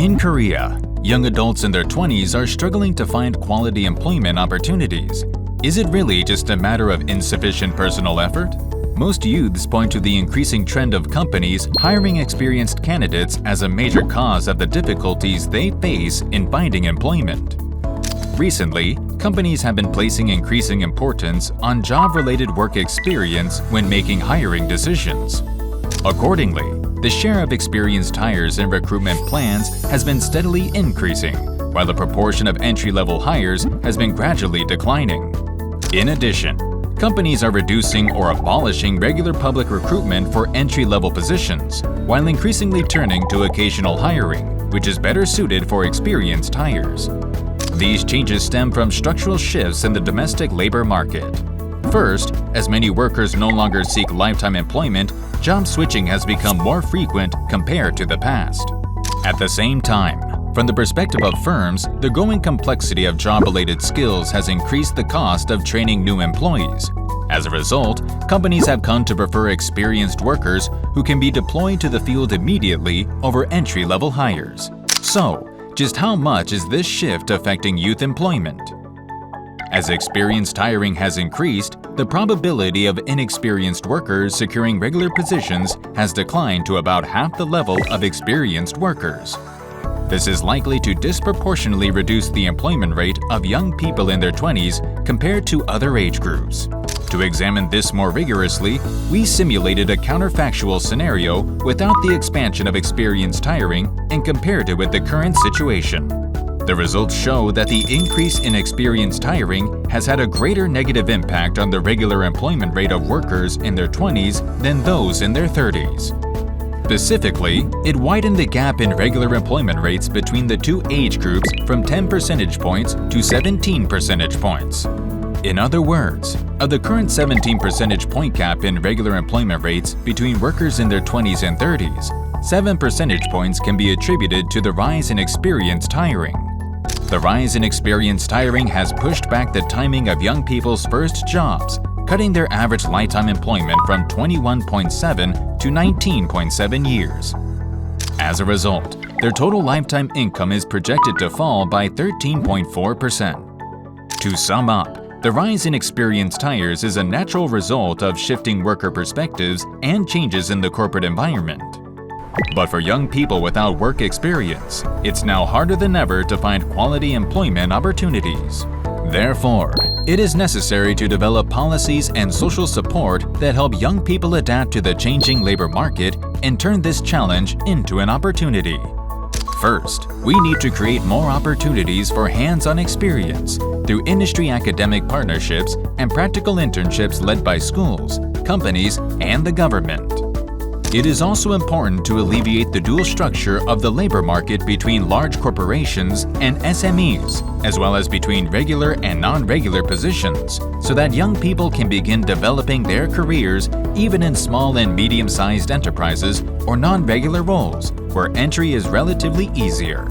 In Korea, young adults in their 20s are struggling to find quality employment opportunities. Is it really just a matter of insufficient personal effort? Most youths point to the increasing trend of companies hiring experienced candidates as a major cause of the difficulties they face in finding employment. Recently, companies have been placing increasing importance on job-related work experience when making hiring decisions. Accordingly, the share of experienced hires in recruitment plans has been steadily increasing, while the proportion of entry-level hires has been gradually declining. In addition, companies are reducing or abolishing regular public recruitment for entry-level positions, while increasingly turning to occasional hiring, which is better suited for experienced hires. These changes stem from structural shifts in the domestic labor market. First, as many workers no longer seek lifetime employment, job switching has become more frequent compared to the past. At the same time, from the perspective of firms, the growing complexity of job-related skills has increased the cost of training new employees. As a result, companies have come to prefer experienced workers who can be deployed to the field immediately over entry-level hires. So, just how much is this shift affecting youth employment? As experienced hiring has increased, the probability of inexperienced workers securing regular positions has declined to about half the level of experienced workers. This is likely to disproportionately reduce the employment rate of young people in their 20s compared to other age groups. To examine this more rigorously, we simulated a counterfactual scenario without the expansion of experienced hiring and compared it with the current situation. The results show that the increase in experienced hiring has had a greater negative impact on the regular employment rate of workers in their 20s than those in their 30s. Specifically, it widened the gap in regular employment rates between the two age groups from 10 percentage points to 17 percentage points. In other words, of the current 17 percentage point gap in regular employment rates between workers in their 20s and 30s, 7 percentage points can be attributed to the rise in experienced hiring. The rise in experienced hiring has pushed back the timing of young people's first jobs, cutting their average lifetime employment from 21.7 to 19.7 years. As a result, their total lifetime income is projected to fall by 13.4%. To sum up, the rise in experienced hires is a natural result of shifting worker perspectives and changes in the corporate environment. But for young people without work experience, it's now harder than ever to find quality employment opportunities. Therefore, it is necessary to develop policies and social support that help young people adapt to the changing labor market and turn this challenge into an opportunity. First, we need to create more opportunities for hands-on experience through industry academic partnerships and practical internships led by schools, companies, and the government. It is also important to alleviate the dual structure of the labor market between large corporations and SMEs, as well as between regular and non-regular positions, so that young people can begin developing their careers even in small and medium-sized enterprises or non-regular roles, where entry is relatively easier.